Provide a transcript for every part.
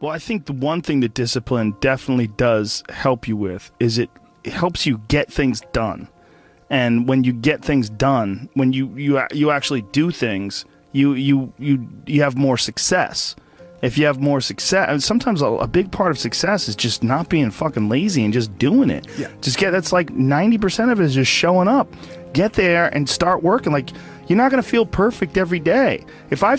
Well, I think the one thing that discipline definitely does help you with is it helps you get things done. And when you get things done, when you actually do things, you have more success. If you have more success, and sometimes a big part of success is just not being fucking lazy and just doing it. Yeah. That's like 90% of it is just showing up. Get there and start working. Like, you're not going to feel perfect every day. If I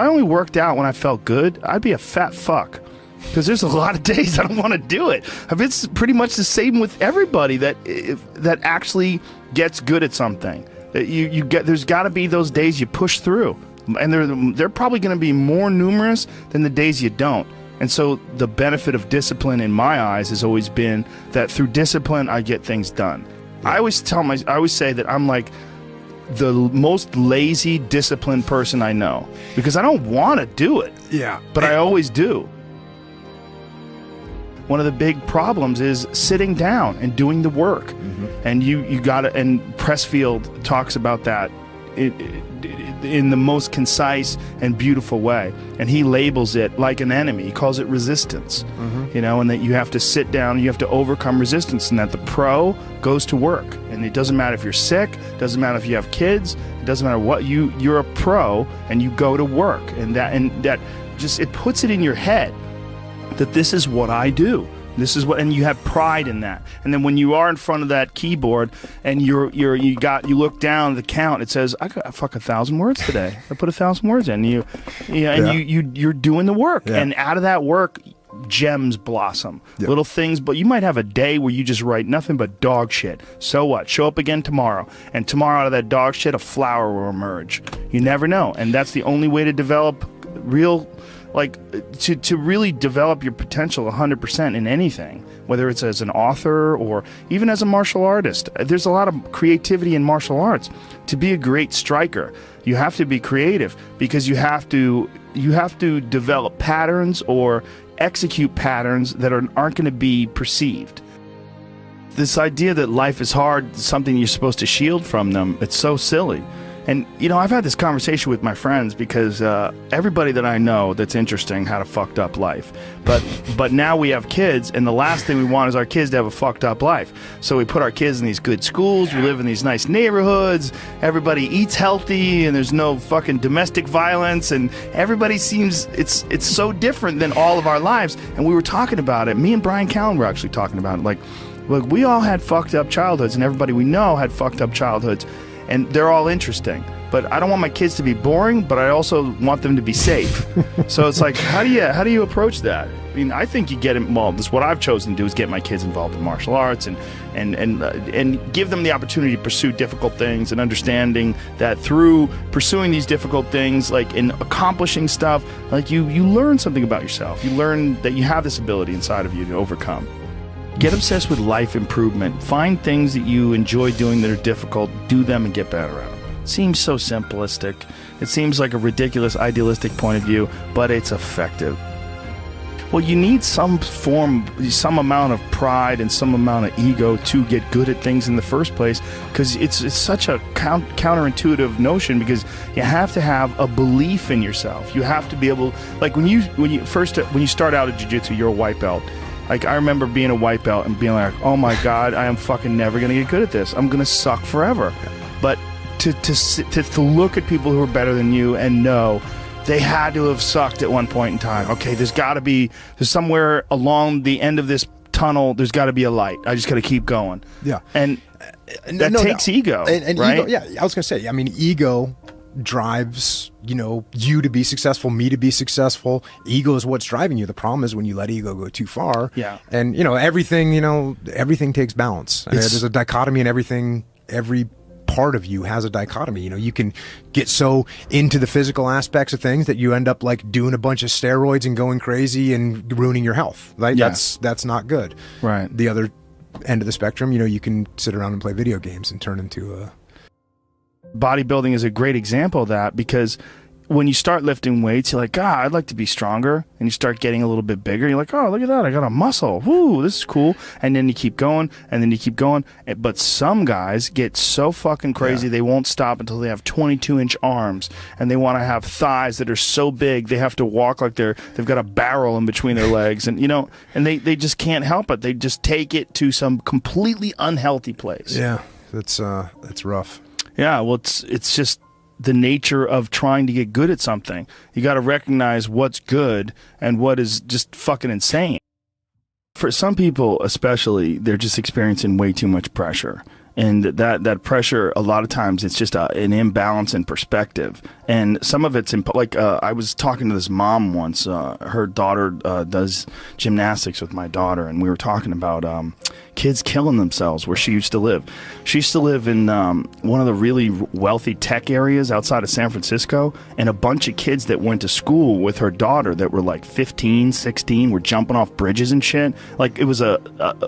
only worked out when I felt good, I'd be a fat fuck. Because there's a lot of days I don't want to do it. It's pretty much the same with everybody that actually gets good at something. There's got to be those days you push through, and they're probably going to be more numerous than the days you don't. And so the benefit of discipline in my eyes has always been that through discipline I get things done. Yeah. I always say that I'm like the most lazy, disciplined person I know, because I don't want to do it. Yeah, but I always do. One of the big problems is sitting down and doing the work. Mm-hmm. And you got to, and Pressfield talks about that in the most concise and beautiful way. And he labels it like an enemy. He calls it resistance. Mm-hmm. And that you have to sit down, you have to overcome resistance, and that the pro goes to work. And it doesn't matter if you're sick, it doesn't matter if you have kids, it doesn't matter what, you're a pro and you go to work. And that just, it puts it in your head that this is what I do. This is what, and you have pride in that. And then when you are in front of that keyboard and you look down at the count, it says, I got 1,000 words today. I put 1,000 words in. You're doing the work, and out of that work, gems blossom. Yeah. Little things, but you might have a day where you just write nothing but dog shit. So what? Show up again tomorrow, and tomorrow out of that dog shit, a flower will emerge. You never know, and that's the only way to develop real. Like, to really develop your potential 100% in anything, whether it's as an author or even as a martial artist. There's a lot of creativity in martial arts. To be a great striker, you have to be creative, because you have to develop patterns or execute patterns that aren't going to be perceived. This idea that life is hard, something you're supposed to shield from them, it's so silly. And, I've had this conversation with my friends, because everybody that I know that's interesting had a fucked up life. But now we have kids, and the last thing we want is our kids to have a fucked up life. So we put our kids in these good schools, we live in these nice neighborhoods, everybody eats healthy, and there's no fucking domestic violence, and everybody seems, it's so different than all of our lives. And we were talking about it. Me and Brian Callen were actually talking about it. Like, look, we all had fucked up childhoods, and everybody we know had fucked up childhoods. And they're all interesting, but I don't want my kids to be boring, but I also want them to be safe. So it's like, how do you approach that? I mean, I think you get involved. This is what I've chosen to do, is get my kids involved in martial arts and give them the opportunity to pursue difficult things, and understanding that through pursuing these difficult things, like in accomplishing stuff, like you learn something about yourself. You learn that you have this ability inside of you to overcome. Get obsessed with life improvement. Find things that you enjoy doing that are difficult. Do them and get better at them. It seems so simplistic. It seems like a ridiculous, idealistic point of view, but it's effective. Well, you need some amount of pride and some amount of ego to get good at things in the first place, because it's such a counterintuitive notion, because you have to have a belief in yourself. You have to be able, like when you start out at jiu-jitsu, you're a white belt. Like, I remember being a white belt and being like, oh my God, I am fucking never going to get good at this. I'm going to suck forever. But to look at people who are better than you and know they had to have sucked at one point in time. Okay, there's somewhere along the end of this tunnel, there's got to be a light. I just got to keep going. Yeah. And that takes ego, and right? Ego, yeah, I was going to say, I mean, ego drives you to be successful, me to be successful. Ego is what's driving you. The problem is when you let ego go too far. Yeah. And everything takes balance. There's a dichotomy in everything. Every part of you has a dichotomy. You can get so into the physical aspects of things that you end up like doing a bunch of steroids and going crazy and ruining your health. Right? Yeah. That's not good. Right. The other end of the spectrum, you can sit around and play video games and turn into a... Bodybuilding is a great example of that, because when you start lifting weights, you're like, God, I'd like to be stronger. And you start getting a little bit bigger. You're like, oh, look at that. I got a muscle. Woo, this is cool. And then you keep going, and then you keep going. But some guys get so fucking crazy, they won't stop until they have 22-inch arms. And they want to have thighs that are so big, they have to walk like they've got a barrel in between their legs. And, you know, and they just can't help it. They just take it to some completely unhealthy place. Yeah, that's rough. Yeah, well, it's just the nature of trying to get good at something. You got to recognize what's good and what is just fucking insane. For some people especially, they're just experiencing way too much pressure. And that pressure, a lot of times, it's just an imbalance in perspective. And some of it's, like, I was talking to this mom once. Her daughter does gymnastics with my daughter, and we were talking about kids killing themselves where she used to live. She used to live in one of the really wealthy tech areas outside of San Francisco, and a bunch of kids that went to school with her daughter that were like 15, 16, were jumping off bridges and shit. Like, it was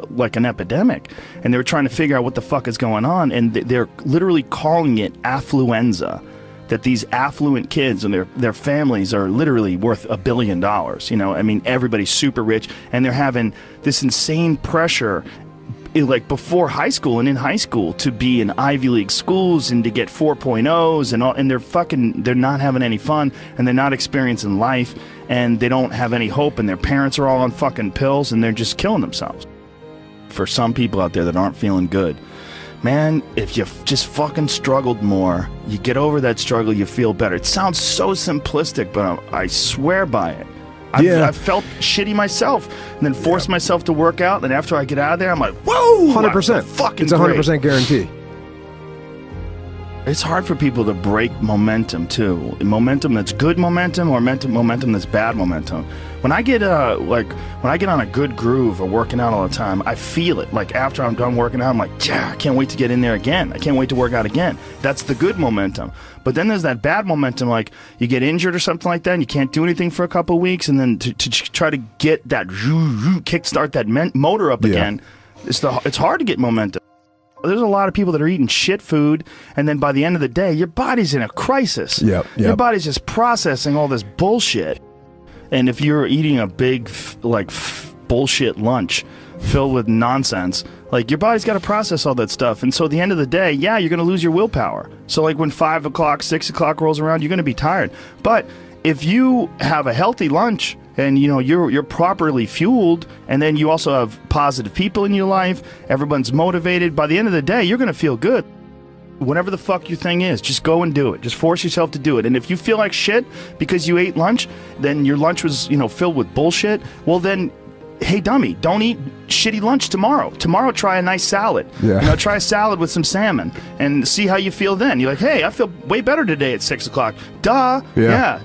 like an epidemic. And they were trying to figure out what the fuck is going on, and they're literally calling it affluenza. That these affluent kids and their families are literally worth $1 billion. You know, I mean, everybody's super rich, and they're having this insane pressure, like before high school and in high school, to be in Ivy League schools and to get 4.0s and all, and they're not having any fun, and they're not experiencing life, and they don't have any hope, and their parents are all on fucking pills, and they're just killing themselves. For some people out there that aren't feeling good, man, if you just fucking struggled more, you get over that struggle, you feel better. It sounds so simplistic, but I swear by it. I've felt shitty myself, and then forced myself to work out, and after I get out of there, I'm like, whoa! 100%. Fucking it's 100% guarantee. It's hard for people to break momentum, too. Momentum that's good momentum, or momentum that's bad momentum. When I get on a good groove or working out all the time, I feel it. Like, after I'm done working out, I'm like, yeah, I can't wait to get in there again. I can't wait to work out again. That's the good momentum. But then there's that bad momentum, like you get injured or something like that, and you can't do anything for a couple of weeks, and then to try to get that kickstart that motor up again, it's hard to get momentum. There's a lot of people that are eating shit food, and then by the end of the day, your body's in a crisis. Your body's just processing all this bullshit. And if you're eating a big, bullshit lunch filled with nonsense, like, your body's got to process all that stuff. And so at the end of the day, yeah, you're going to lose your willpower. So, like, when 5 o'clock, 6 o'clock rolls around, you're going to be tired. But if you have a healthy lunch, and, you know, you're properly fueled, and then you also have positive people in your life, everyone's motivated, by the end of the day, you're going to feel good. Whatever the fuck your thing is, just go and do it. Just force yourself to do it. And if you feel like shit because you ate lunch, then your lunch was, you know, filled with bullshit, well then, hey dummy, don't eat shitty lunch tomorrow. Tomorrow try a nice salad. You know, try a salad with some salmon and see how you feel then. You're like, hey, I feel way better today at 6 o'clock. Duh.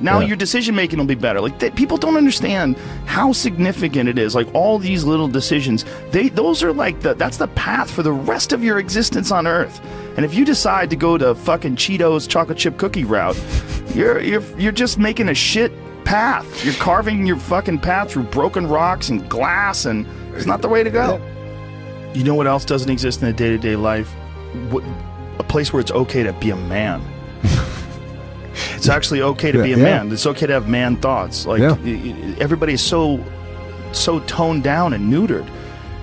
Now your decision making will be better. Like, people don't understand how significant it is. Like, all these little decisions, those are like that's the path for the rest of your existence on Earth. And if you decide to go to fucking Cheetos chocolate chip cookie route, you're just making a shit path. You're carving your fucking path through broken rocks and glass, and it's not the way to go. You know what else doesn't exist in a day-to-day life? A place where it's okay to be a man. It's actually okay to be a man. It's okay to have man thoughts. Like, everybody is so toned down and neutered.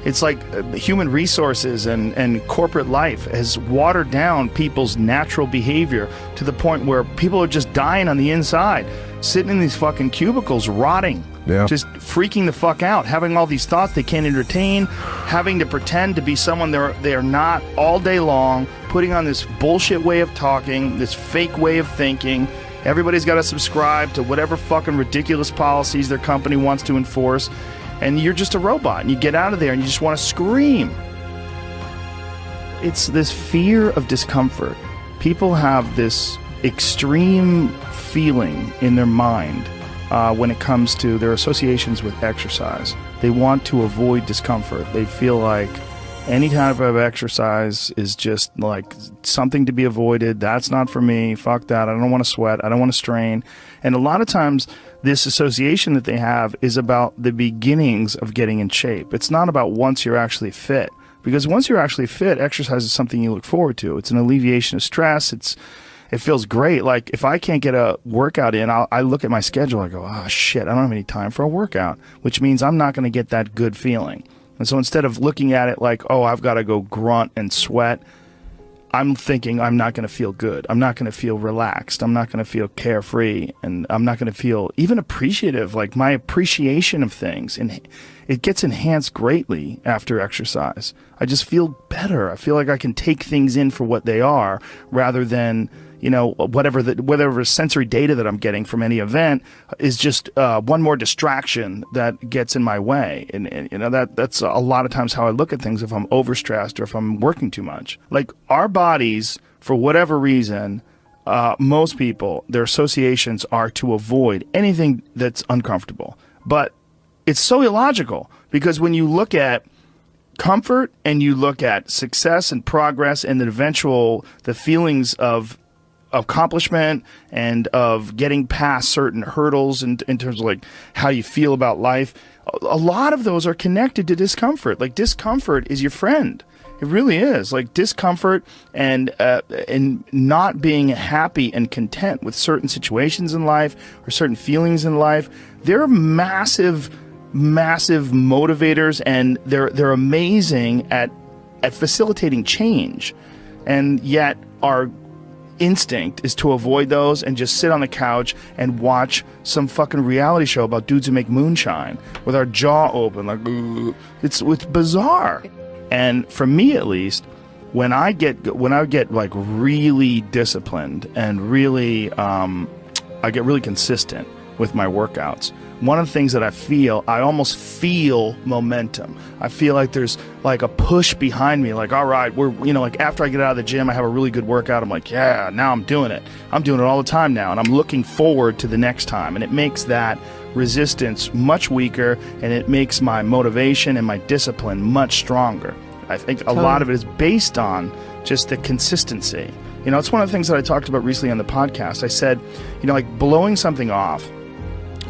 It's like human resources and corporate life has watered down people's natural behavior to the point where people are just dying on the inside, sitting in these fucking cubicles, rotting, just freaking the fuck out, having all these thoughts they can't entertain, having to pretend to be someone they are not all day long, putting on this bullshit way of talking, this fake way of thinking. Everybody's got to subscribe to whatever fucking ridiculous policies their company wants to enforce. And you're just a robot, and you get out of there and you just want to scream. It's this fear of discomfort. People have this extreme feeling in their mind when it comes to their associations with exercise. They want to avoid discomfort. They feel like any type of exercise is just like something to be avoided. That's not for me. Fuck that. I don't want to sweat. I don't want to strain. And a lot of times, this association that they have is about the beginnings of getting in shape. It's not about once you're actually fit. Because once you're actually fit, exercise is something you look forward to. It's an alleviation of stress. it feels great. Like if I can't get a workout in, I look at my schedule. I go, oh shit, I don't have any time for a workout, which means I'm not going to get that good feeling. And so instead of looking at it like, oh, I've got to go grunt and sweat, I'm thinking I'm not going to feel good. I'm not going to feel relaxed. I'm not going to feel carefree. And I'm not going to feel even appreciative. Like my appreciation of things, and it gets enhanced greatly after exercise. I just feel better. I feel like I can take things in for what they are rather than, you know, whatever sensory data that I'm getting from any event is just one more distraction that gets in my way. And you know, that's a lot of times how I look at things if I'm overstressed or if I'm working too much. Like our bodies, for whatever reason, most people, their associations are to avoid anything that's uncomfortable. But it's so illogical, because when you look at comfort and you look at success and progress and the feelings of accomplishment and of getting past certain hurdles in terms of like how you feel about life, a lot of those are connected to discomfort. Like discomfort is your friend. It really is. Like discomfort and not being happy and content with certain situations in life or certain feelings in life, they're massive motivators, and they're amazing at facilitating change. And yet our instinct is to avoid those and just sit on the couch and watch some fucking reality show about dudes who make moonshine with our jaw open, like it's bizarre. And for me, at least, when I get like really disciplined and really I get really consistent with my workouts, one of the things that I almost feel momentum. I feel like there's like a push behind me, like, all right, like after I get out of the gym, I have a really good workout. I'm like, yeah, now I'm doing it. I'm doing it all the time now. And I'm looking forward to the next time. And it makes that resistance much weaker, and it makes my motivation and my discipline much stronger. I think a lot of it is based on just the consistency. You know, it's one of the things that I talked about recently on the podcast. I said, you know, like blowing something off,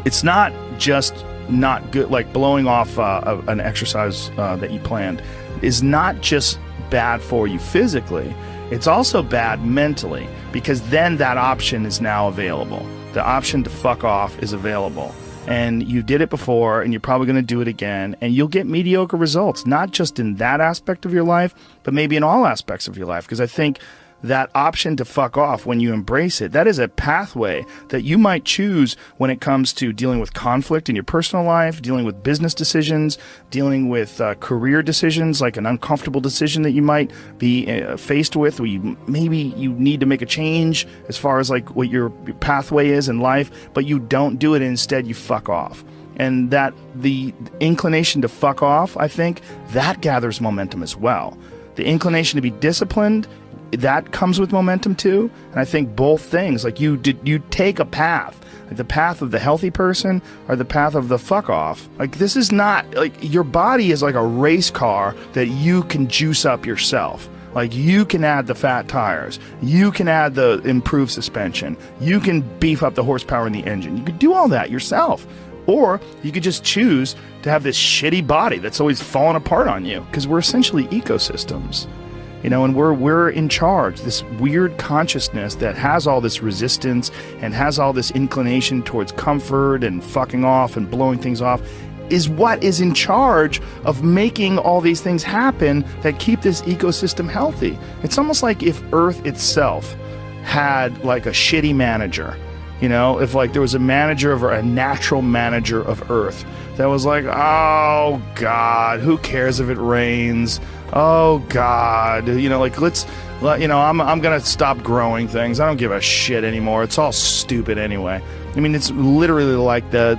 it's not just not good. Like blowing off an exercise that you planned is not just bad for you physically. It's also bad mentally, because then that option is now available. The option to fuck off is available. And you did it before, and you're probably going to do it again, and you'll get mediocre results, not just in that aspect of your life, but maybe in all aspects of your life. Because I think that option to fuck off, when you embrace it, that is a pathway that you might choose when it comes to dealing with conflict in your personal life, dealing with business decisions, dealing with career decisions, like an uncomfortable decision that you might be faced with, where maybe you need to make a change as far as like what your pathway is in life, but you don't do it. Instead, you fuck off. And that the inclination to fuck off, I think, that gathers momentum as well. The inclination to be disciplined, that comes with momentum too. And I think both things, like you take a path, like the path of the healthy person or the path of the fuck off. Like this is not, like your body is like a race car that you can juice up yourself. Like you can add the fat tires, you can add the improved suspension, you can beef up the horsepower in the engine. You could do all that yourself. Or you could just choose to have this shitty body that's always falling apart on you, because we're essentially ecosystems. You know, and we're in charge. This weird consciousness that has all this resistance and has all this inclination towards comfort and fucking off and blowing things off is what is in charge of making all these things happen that keep this ecosystem healthy. It's almost like if Earth itself had like a shitty manager. You know, if like there was a natural manager of Earth that was like, oh God, who cares if it rains? Oh God, you know, like I'm gonna stop growing things. I don't give a shit anymore. It's all stupid anyway. I mean, it's literally like the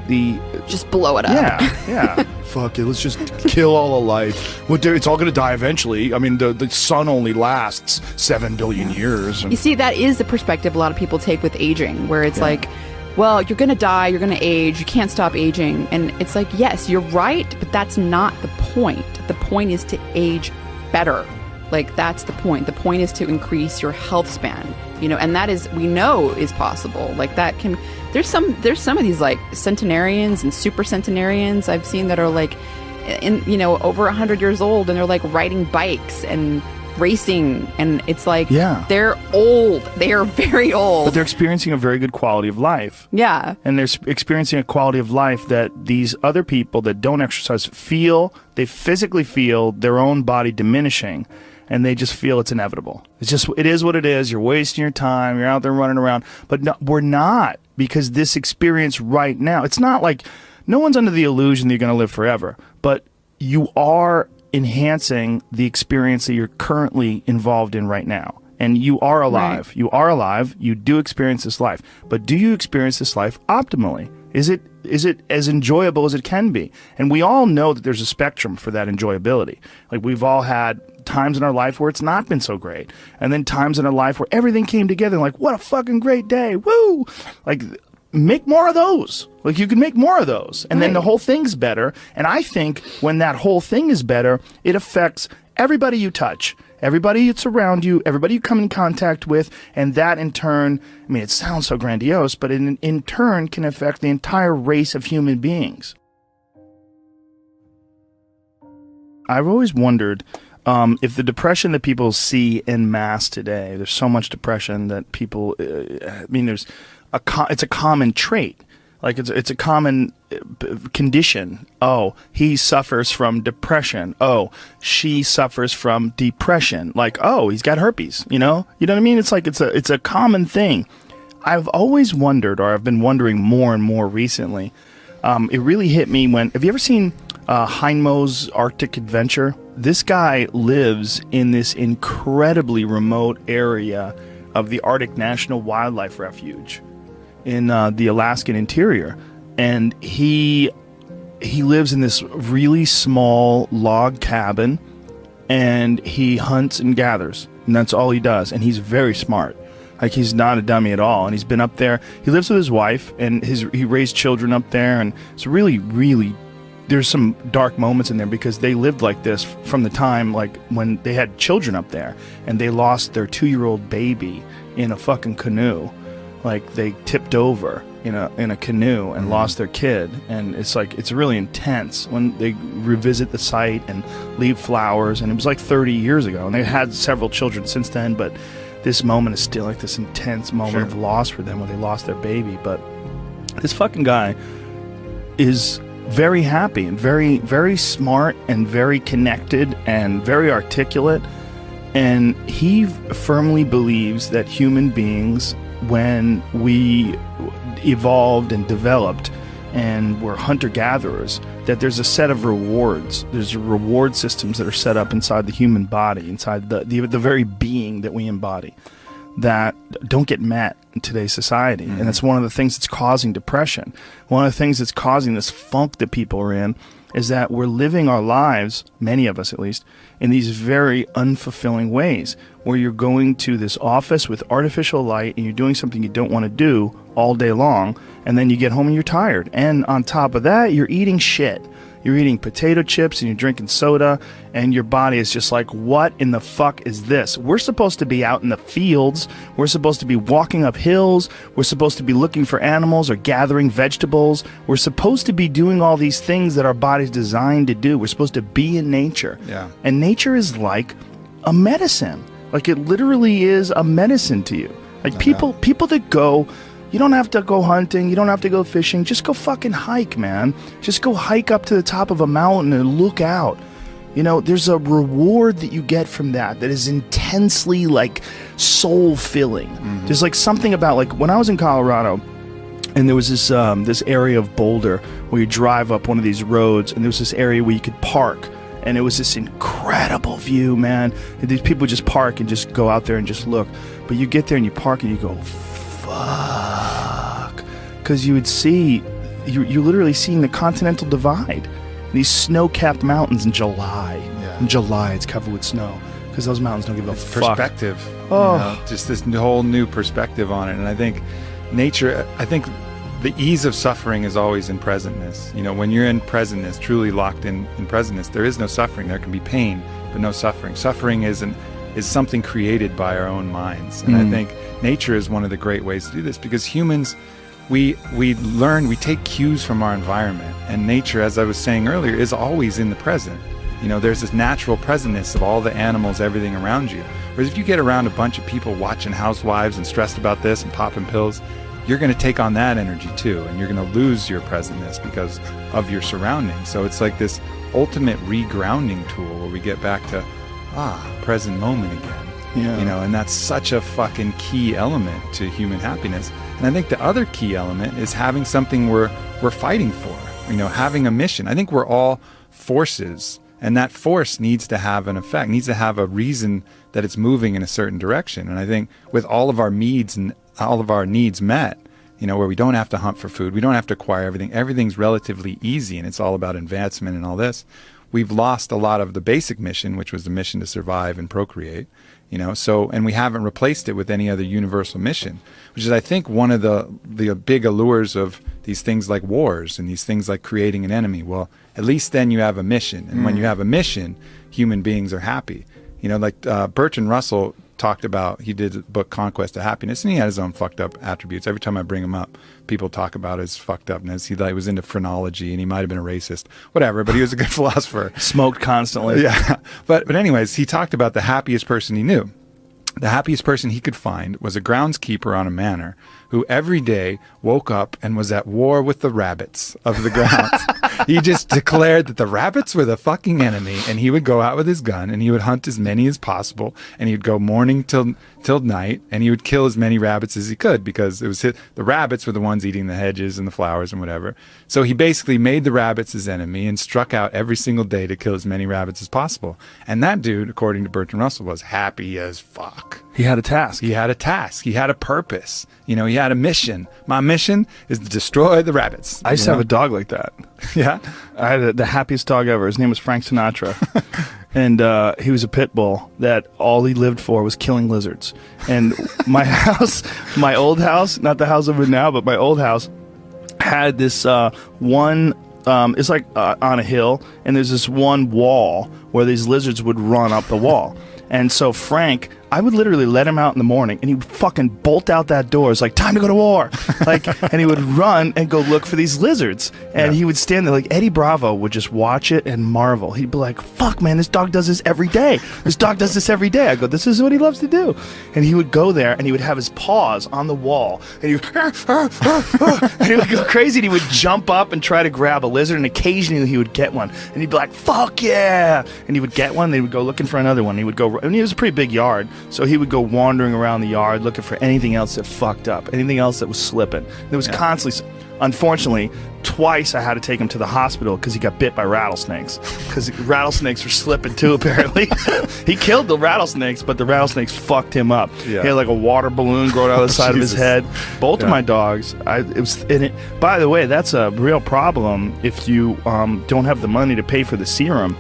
just blow it up. Yeah. Fuck it. Let's just kill all of life. Well, it's all gonna die eventually. I mean, the sun only lasts 7 billion years. You see, that is the perspective a lot of people take with aging, where it's like, well, you're gonna die, you're gonna age, you can't stop aging, and it's like, yes, you're right, but that's not the point. The point is to age better. Like, that's the point. The point is to increase your health span, you know, and that is, we know is possible. Like that can, there's some of these like centenarians and super centenarians I've seen that are like over 100 years old, and they're like riding bikes and racing, and it's like, yeah, they're old. They are very old. But they're experiencing a very good quality of life. Yeah. And they're experiencing a quality of life that these other people that don't exercise feel, they physically feel their own body diminishing, and they just feel it's inevitable. It is what it is. You're wasting your time. You're out there running around. But no, we're not, because this experience right now, it's not like, no one's under the illusion that you're going to live forever, but you are enhancing the experience that you're currently involved in right now. And you are alive. Right. You are alive. You do experience this life. But do you experience this life optimally? Is it as enjoyable as it can be? And we all know that there's a spectrum for that enjoyability. Like, we've all had times in our life where it's not been so great. And then times in our life where everything came together, like, what a fucking great day. Woo! Like, make more of those. Like, you can make more of those. And then the whole thing's better. And I think when that whole thing is better, it affects everybody you touch, everybody that's around you, everybody you come in contact with, and that in turn, I mean, it sounds so grandiose, but in turn can affect the entire race of human beings. I've always wondered if the depression that people see en masse today, there's so much depression that people, I mean, it's a common trait. Like, it's a common condition. Oh, he suffers from depression. Oh, she suffers from depression. Like, oh, he's got herpes, you know what I mean? It's like, it's a common thing. I've always wondered, or I've been wondering more and more recently. It really hit me when, have you ever seen Heinmo's Arctic Adventure? This guy lives in this incredibly remote area of the Arctic National Wildlife Refuge in the Alaskan interior, and he lives in this really small log cabin, and he hunts and gathers, and that's all he does. And he's very smart. Like, he's not a dummy at all. And he's been up there. He lives with his wife, and he raised children up there, and it's really, really, there's some dark moments in there, because they lived like this from the time, like, when they had children up there, and they lost their 2-year-old baby in a fucking canoe. Like, they tipped over in a canoe and lost their kid. And it's like, it's really intense when they revisit the site and leave flowers. And it was like 30 years ago, and they had several children since then, but this moment is still like this intense moment of loss for them when they lost their baby. But this fucking guy is very happy and very, very smart and very connected and very articulate. And he firmly believes that human beings, when we evolved and developed and were hunter-gatherers, that there's a set of rewards. There's reward systems that are set up inside the human body, inside the very being that we embody, that don't get met in today's society. And that's one of the things that's causing depression. One of the things that's causing this funk that people are in is that we're living our lives, many of us at least, in these very unfulfilling ways, where you're going to this office with artificial light and you're doing something you don't want to do all day long, and then you get home and you're tired. And on top of that, you're eating shit. You're eating potato chips and you're drinking soda, and your body is just like, what in the fuck is this? We're supposed to be out in the fields. We're supposed to be walking up hills. We're supposed to be looking for animals or gathering vegetables. We're supposed to be doing all these things that our body's designed to do. We're supposed to be in nature. Yeah. And nature is like a medicine. Like, it literally is a medicine to you. Like, people that go, you don't have to go hunting, you don't have to go fishing, just go fucking hike, man. Just go hike up to the top of a mountain and look out. You know, there's a reward that you get from that is intensely, like, soul-filling. There's, like, something about, like, when I was in Colorado, and there was this area of Boulder where you drive up one of these roads, and there was this area where you could park. And it was this incredible view, man. And these people just park and just go out there and just look. But you get there and you park and you go, fuck. Because you would see, you're literally seeing the Continental Divide. These snow-capped mountains in July. Yeah. In July, it's covered with snow. Because those mountains don't give a fuck. Perspective. Oh. You know, just this whole new perspective on it. And I think nature, the ease of suffering is always in presentness. You know, when you're in presentness, truly locked in presentness, there is no suffering. There can be pain, but no suffering. Suffering is something created by our own minds. And I think nature is one of the great ways to do this, because humans, we take cues from our environment. And nature, as I was saying earlier, is always in the present. You know, there's this natural presentness of all the animals, everything around you. Whereas if you get around a bunch of people watching housewives and stressed about this and popping pills, you're going to take on that energy too, and you're going to lose your presentness because of your surroundings. So it's like this ultimate regrounding tool where we get back to, present moment again. Yeah. You know, and that's such a fucking key element to human happiness. And I think the other key element is having something we're fighting for, you know, having a mission. I think we're all forces, and that force needs to have an effect, needs to have a reason that it's moving in a certain direction. And I think with all of our needs and all of our needs met, you know, where we don't have to hunt for food, we don't have to acquire everything, everything's relatively easy, and it's all about advancement and all this, we've lost a lot of the basic mission, which was the mission to survive and procreate, you know, so, and we haven't replaced it with any other universal mission, which is, I think, one of the big allures of these things like wars and these things like creating an enemy. Well, at least then you have a mission. And when you have a mission, human beings are happy. You know, like Bertrand Russell talked about, he did a book, Conquest of Happiness, and he had his own fucked up attributes. Every time I bring him up, people talk about his fucked upness. He was into phrenology, and he might have been a racist, whatever, but he was a good philosopher. Smoked constantly. Yeah. But anyways, he talked about the happiest person he knew. The happiest person he could find was a groundskeeper on a manor who every day woke up and was at war with the rabbits of the grounds. He just declared that the rabbits were the fucking enemy, and he would go out with his gun and he would hunt as many as possible, and he'd go morning till night, and he would kill as many rabbits as he could, because it was the rabbits were the ones eating the hedges and the flowers and whatever. So he basically made the rabbits his enemy and struck out every single day to kill as many rabbits as possible. And that dude, according to Bertrand Russell, was happy as fuck. He had a task. He had a task. He had a purpose. You know, he had a mission. My mission is to destroy the rabbits. I used to have a dog like that. Yeah? I had the happiest dog ever. His name was Frank Sinatra. And he was a pit bull that all he lived for was killing lizards. And my house, my old house, not the house I'm in now, but my old house, had this one, it's like on a hill, and there's this one wall where these lizards would run up the wall. And so Frank, I would literally let him out in the morning, and he would fucking bolt out that door. It's like, time to go to war. And he would run and go look for these lizards. And he would stand there, like Eddie Bravo would just watch it and marvel. He'd be like, fuck, man, this dog does this every day. This dog does this every day. I go, this is what he loves to do. And he would go there, and he would have his paws on the wall. And he would, and he would go crazy, and he would jump up and try to grab a lizard, and occasionally he would get one. And he'd be like, fuck yeah. And he would get one, and he would go looking for another one. He would go, and it was a pretty big yard, so he would go wandering around the yard looking for anything else that fucked up, anything else that was slipping. There was constantly, unfortunately, twice I had to take him to the hospital because he got bit by rattlesnakes, because rattlesnakes were slipping too, apparently. He killed the rattlesnakes, but the rattlesnakes fucked him up. He had like a water balloon growing out of the side of his head. Both of my dogs, by the way, that's a real problem if you don't have the money to pay for the serum.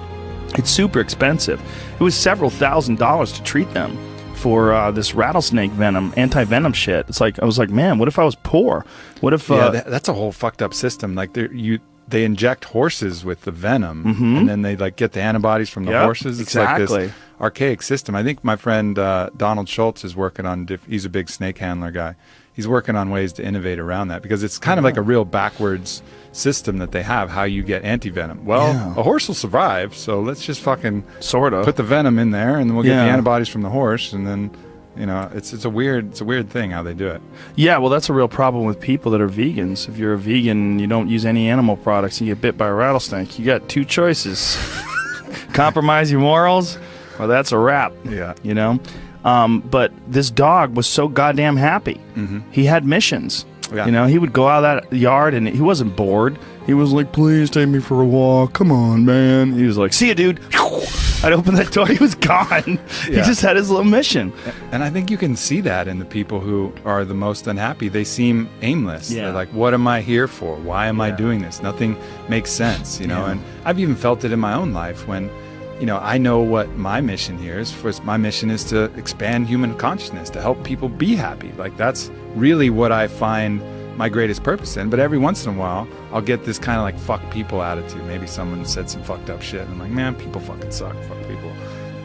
It's super expensive. It was several $1,000s to treat them for this rattlesnake venom, anti-venom shit. It's like, I was like, man, what if I was poor? What if... that's a whole fucked up system. Like, they inject horses with the venom, and then they like get the antibodies from the horses. It's like this archaic system. I think my friend Donald Schultz is working on, he's a big snake handler guy. He's working on ways to innovate around that, because it's kind of like a real backwards system that they have, how you get anti-venom. Well, a horse will survive, so let's just fucking sort of put the venom in there, and then we'll get the antibodies from the horse, and then, you know, it's a weird thing how they do it. Yeah, well, that's a real problem with people that are vegans. If you're a vegan and you don't use any animal products and you get bit by a rattlesnake, you got two choices. Compromise your morals, or that's a wrap. Yeah. You know? But this dog was so goddamn happy. He had missions. You know, he would go out of that yard and he wasn't bored. He was like, please take me for a walk. Come on, man. He was like, see ya, dude. I'd open that door. He was gone. He just had his little mission. And I think you can see that in the people who are the most unhappy. They seem aimless. They're like, what am I here for? Why am I doing this? Nothing makes sense, you know? And I've even felt it in my own life when, you know, I know what my mission here is. First, my mission is to expand human consciousness, to help people be happy. Like, that's really what I find my greatest purpose in. But every once in a while, I'll get this kind of like fuck people attitude. Maybe someone said some fucked up shit, and I'm like, man, people fucking suck. Fuck people.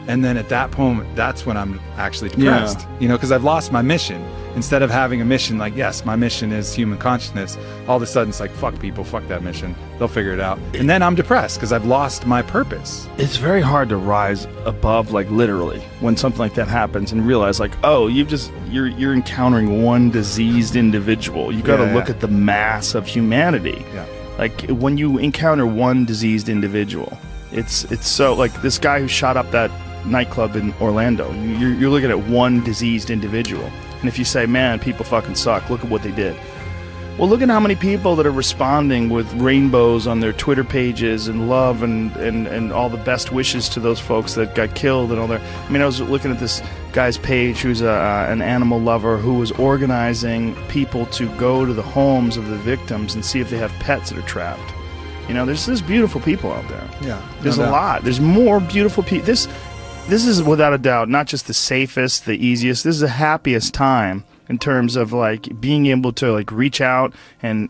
And then at that moment, that's when I'm actually depressed, you know, because I've lost my mission. Instead of having a mission like, yes, my mission is human consciousness, all of a sudden it's like, fuck people, fuck that mission. They'll figure it out. And then I'm depressed because I've lost my purpose. It's very hard to rise above, like literally, when something like that happens and realize like, oh, you're encountering one diseased individual. You got to look at the mass of humanity. Yeah. Like when you encounter one diseased individual, it's so like this guy who shot up that nightclub in Orlando. You're looking at one diseased individual. And if you say, man, people fucking suck, look at what they did. Well, look at how many people that are responding with rainbows on their Twitter pages and love and all the best wishes to those folks that got killed and all their... I mean, I was looking at this guy's page who's an animal lover who was organizing people to go to the homes of the victims and see if they have pets that are trapped. You know, there's beautiful people out there. Yeah. There's a lot. There's more beautiful people. This is without a doubt not just the safest, the easiest. This is the happiest time in terms of like being able to like reach out and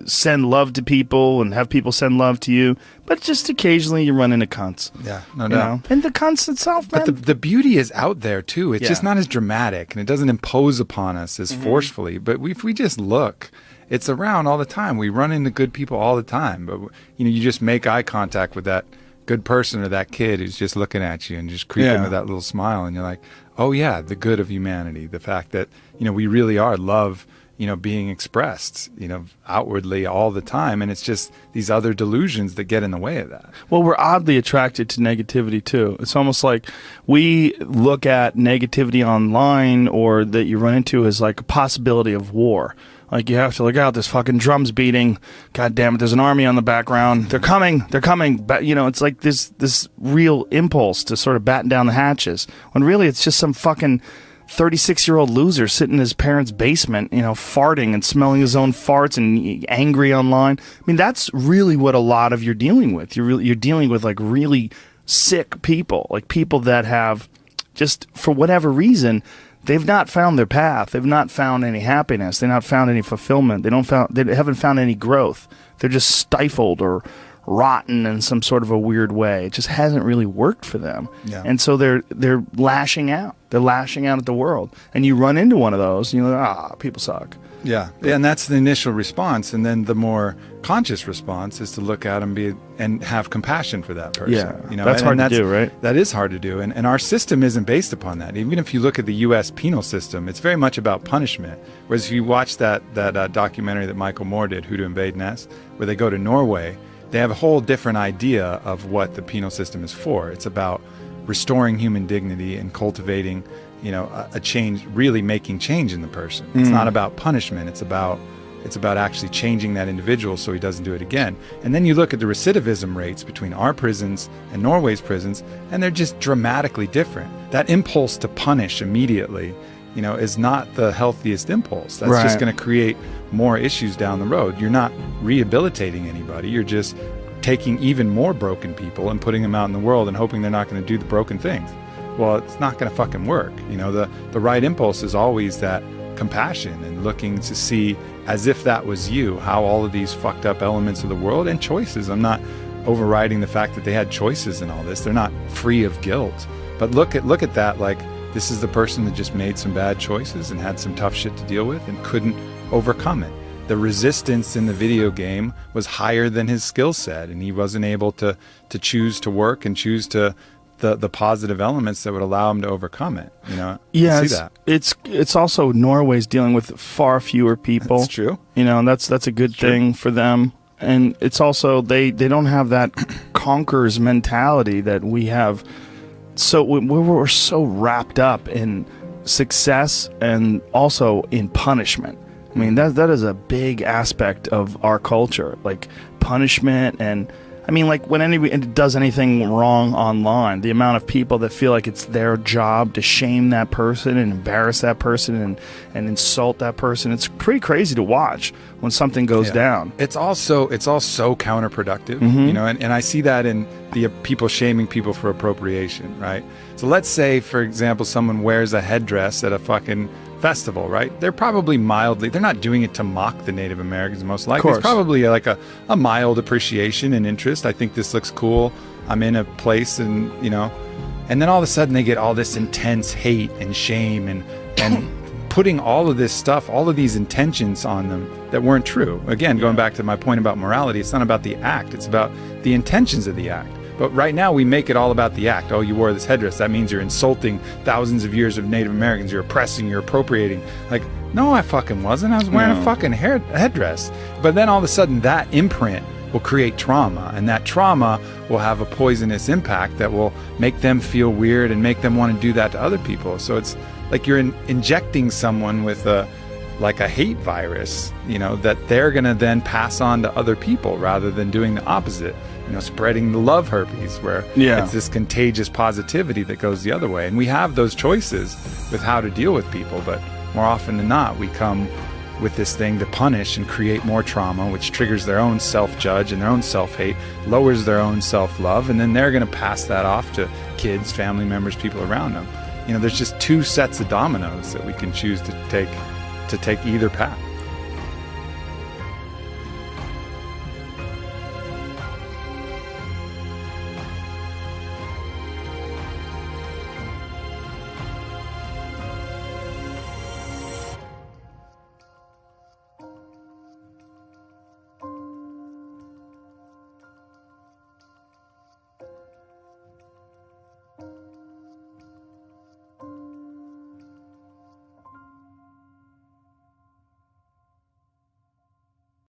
send love to people and have people send love to you. But just occasionally you run into cunts. Yeah, no doubt. And the cunts itself, man. But the beauty is out there too. It's just not as dramatic and it doesn't impose upon us as forcefully. But if we just look, it's around all the time. We run into good people all the time. But you know, you just make eye contact with that good person or that kid who's just looking at you and just creeping with that little smile, and you're like, oh yeah, the good of humanity, the fact that, you know, we really are love, you know, being expressed, you know, outwardly all the time, and it's just these other delusions that get in the way of that. Well, we're oddly attracted to negativity too. It's almost like we look at negativity online or that you run into as like a possibility of war. Like, you have to look out, there's fucking drums beating. God damn it, there's an army on the background. They're coming. But, you know, it's like this real impulse to sort of batten down the hatches. When really it's just some fucking 36-year-old loser sitting in his parents' basement, you know, farting and smelling his own farts and angry online. I mean, that's really what a lot of you're dealing with. You're dealing with, like, really sick people. Like, people that have just, for whatever reason... They've not found their path. They've not found any happiness. They've not found any fulfillment. They haven't found any growth. They're just stifled or rotten in some sort of a weird way. It just hasn't really worked for them. Yeah. And so they're lashing out. They're lashing out at the world. And you run into one of those, and you're like, people suck. Yeah, and that's the initial response, and then the more conscious response is to look at them and have compassion for that person. Yeah, you know, that's hard to do, right? That is hard to do, and our system isn't based upon that. Even if you look at the U.S. penal system, it's very much about punishment. Whereas if you watch that documentary that Michael Moore did, Who to Invade Ness, where they go to Norway, they have a whole different idea of what the penal system is for. It's about restoring human dignity and cultivating, you know, a change, really making change in the person. It's not about punishment. It's about actually changing that individual so he doesn't do it again. And then you look at the recidivism rates between our prisons and Norway's prisons, and they're just dramatically different. That impulse to punish immediately, you know, is not the healthiest impulse. That's just going to create more issues down the road. You're not rehabilitating anybody. You're just taking even more broken people and putting them out in the world and hoping they're not going to do the broken things. Well, it's not going to fucking work. You know, the right impulse is always that compassion and looking to see, as if that was you, how all of these fucked up elements of the world and choices. I'm not overriding the fact that they had choices in all this. They're not free of guilt. But look at that like this is the person that just made some bad choices and had some tough shit to deal with and couldn't overcome it. The resistance in the video game was higher than his skill set, and he wasn't able to choose to work and choose to the positive elements that would allow him to overcome it. You know, yeah, see that. It's also Norway's dealing with far fewer people. That's true. You know, and that's a good thing for them. And it's also they don't have that conquerors mentality that we have. So we're so wrapped up in success and also in punishment. I mean, that is a big aspect of our culture, like punishment. And I mean, like when anybody does anything wrong online, the amount of people that feel like it's their job to shame that person and embarrass that person and insult that person, it's pretty crazy to watch when something goes down. It's all so counterproductive, you know, and I see that in the people shaming people for appropriation, right? So let's say, for example, someone wears a headdress at a fucking festival, right? They're probably they're not doing it to mock the Native Americans, most likely. It's probably like a mild appreciation and interest. I think this looks cool. I'm in a place, and and then all of a sudden they get all this intense hate and shame and putting all of this stuff, all of these intentions on them that weren't true. Again, going back to my point about morality, it's not about the act, it's about the intentions of the act. But right now we make it all about the act. Oh, you wore this headdress, that means you're insulting thousands of years of Native Americans, you're oppressing, you're appropriating. Like, no, I fucking wasn't. I was wearing a fucking headdress. But then all of a sudden that imprint will create trauma, and that trauma will have a poisonous impact that will make them feel weird and make them want to do that to other people. So it's like you're injecting someone with a hate virus, that they're going to then pass on to other people rather than doing the opposite, spreading the love herpes, where it's this contagious positivity that goes the other way. And we have those choices with how to deal with people, but more often than not, we come with this thing to punish and create more trauma, which triggers their own self-judge and their own self-hate, lowers their own self-love, and then they're going to pass that off to kids, family members, people around them. There's just two sets of dominoes that we can choose to take either path.